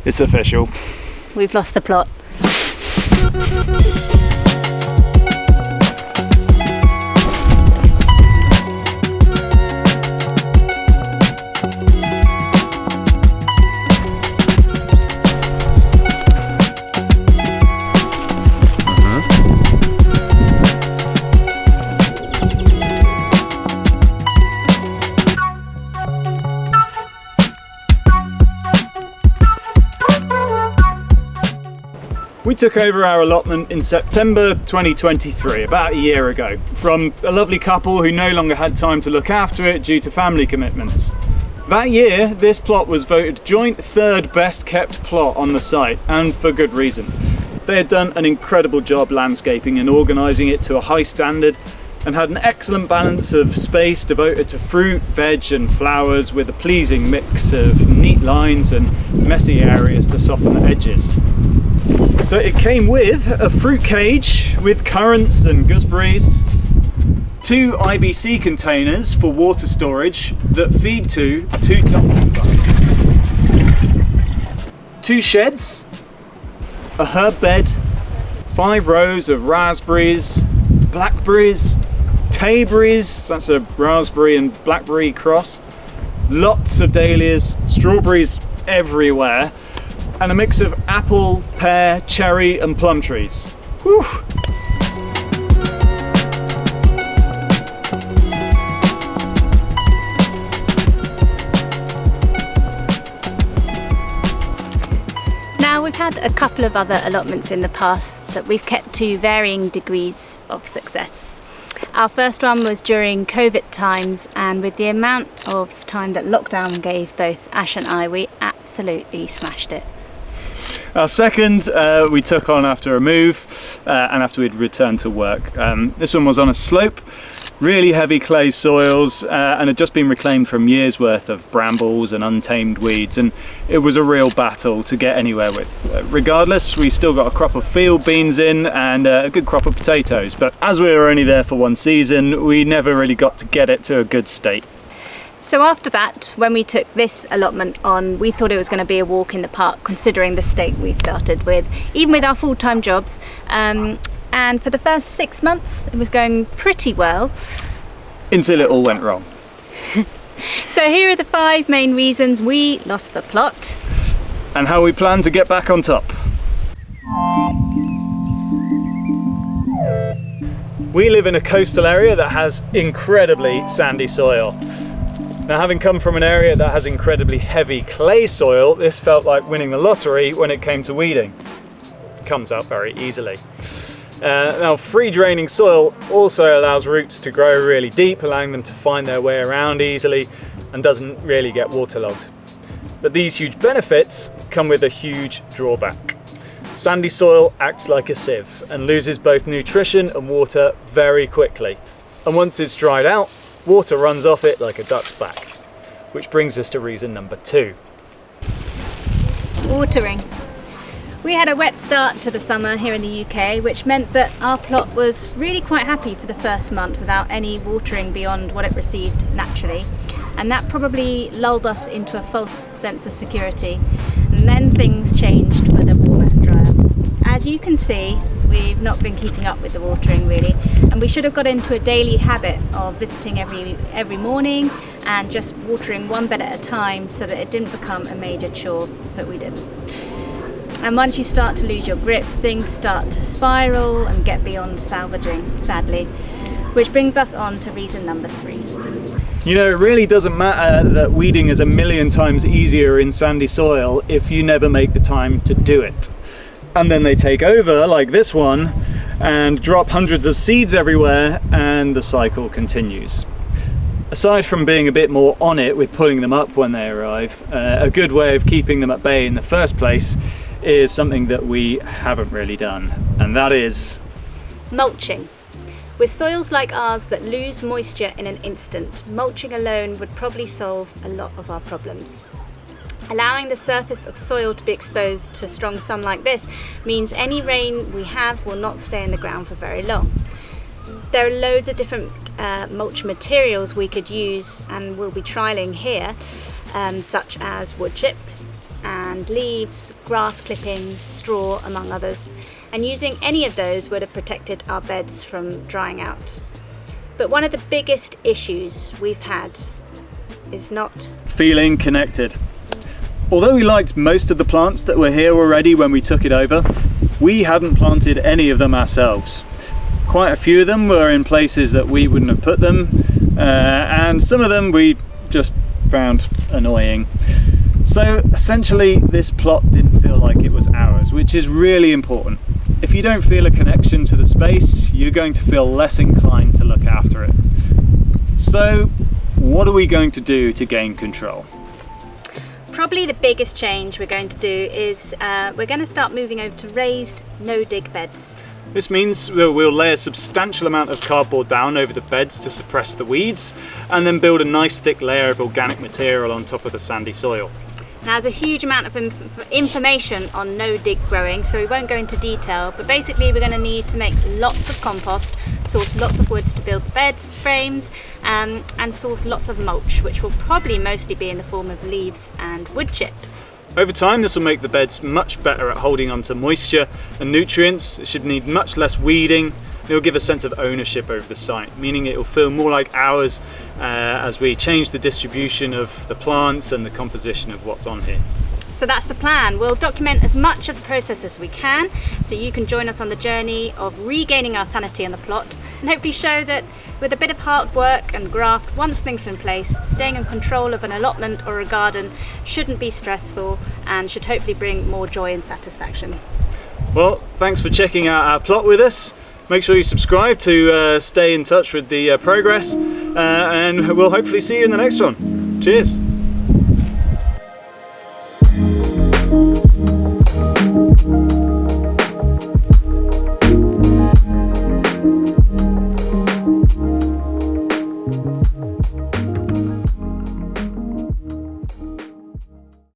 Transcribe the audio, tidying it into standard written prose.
It's official. We've lost the plot. We took over our allotment in September 2023, about a year ago, from a lovely couple who no longer had time to look after it due to family commitments. That year, this plot was voted joint third best kept plot on the site, and for good reason. They had done an incredible job landscaping and organising it to a high standard, and had an excellent balance of space devoted to fruit, veg and flowers, with a pleasing mix of neat lines and messy areas to soften the edges. So it came with a fruit cage with currants and gooseberries, 2 IBC containers for water storage that feed to 2 dumpling buckets, 2 sheds, a herb bed, 5 rows of raspberries, blackberries, tayberries, that's a raspberry and blackberry cross, lots of dahlias, strawberries everywhere, and a mix of apple, pear, cherry and plum trees. Whew. Now, we've had a couple of other allotments in the past that we've kept to varying degrees of success. Our first one was during COVID times, and with the amount of time that lockdown gave both Ash and I, we absolutely smashed it. Our second we took on after a move and after we'd returned to work. This one was on a slope, really heavy clay soils, and had just been reclaimed from years worth of brambles and untamed weeds, and it was a real battle to get anywhere with. Regardless, we still got a crop of field beans in and a good crop of potatoes, but as we were only there for one season, we never really got to get it to a good state. So after that, when we took this allotment on, we thought it was going to be a walk in the park, considering the state we started with, even with our full-time jobs. And for the first 6 months, it was going pretty well. Until it all went wrong. So here are the 5 main reasons we lost the plot. And how we plan to get back on top. We live in a coastal area that has incredibly sandy soil. Now, having come from an area that has incredibly heavy clay soil, this felt like winning the lottery when it came to weeding. It comes out very easily. Now, free draining soil also allows roots to grow really deep, allowing them to find their way around easily and doesn't really get waterlogged. But these huge benefits come with a huge drawback. Sandy soil acts like a sieve and loses both nutrition and water very quickly. And once it's dried out, water runs off it like a duck's back. Which brings us to reason number 2. Watering. We had a wet start to the summer here in the UK, which meant that our plot was really quite happy for the first month without any watering beyond what it received naturally. And that probably lulled us into a false sense of security. And then things changed for the warmer and drier. As you can see, we've not been keeping up with the watering really, and we should have got into a daily habit of visiting every morning and just watering one bed at a time so that it didn't become a major chore, but we didn't. And once you start to lose your grip, things start to spiral and get beyond salvaging, sadly. Which brings us on to reason number 3. You know, it really doesn't matter that weeding is a million times easier in sandy soil if you never make the time to do it. And then they take over, like this one, and drop hundreds of seeds everywhere, and the cycle continues. Aside from being a bit more on it with pulling them up when they arrive, a good way of keeping them at bay in the first place is something that we haven't really done, and that is mulching. With soils like ours that lose moisture in an instant, mulching alone would probably solve a lot of our problems. Allowing the surface of soil to be exposed to strong sun like this means any rain we have will not stay in the ground for very long. There are loads of different mulch materials we could use and we'll be trialling here, such as wood chip, and leaves, grass clippings, straw, among others. And using any of those would have protected our beds from drying out. But one of the biggest issues we've had is not feeling connected. Although we liked most of the plants that were here already when we took it over, we hadn't planted any of them ourselves. Quite a few of them were in places that we wouldn't have put them, and some of them we just found annoying. So essentially this plot didn't feel like it was ours, which is really important. If you don't feel a connection to the space, you're going to feel less inclined to look after it. So what are we going to do to gain control? Probably the biggest change we're going to do is we're going to start moving over to raised no-dig beds. This means we'll lay a substantial amount of cardboard down over the beds to suppress the weeds, and then build a nice thick layer of organic material on top of the sandy soil. Now, there's a huge amount of information on no-dig growing, so we won't go into detail, but basically we're going to need to make lots of compost, source lots of woods to build the beds frames, and source lots of mulch, which will probably mostly be in the form of leaves and wood chip. Over time, this will make the beds much better at holding onto moisture and nutrients. It should need much less weeding. It will give a sense of ownership over the site, meaning it will feel more like ours as we change the distribution of the plants and the composition of what's on here. So that's the plan. We'll document as much of the process as we can, so you can join us on the journey of regaining our sanity on the plot, and hopefully show that with a bit of hard work and graft, once things are in place, staying in control of an allotment or a garden shouldn't be stressful and should hopefully bring more joy and satisfaction. Well, thanks for checking out our plot with us. Make sure you subscribe to stay in touch with the progress, and we'll hopefully see you in the next one. Cheers.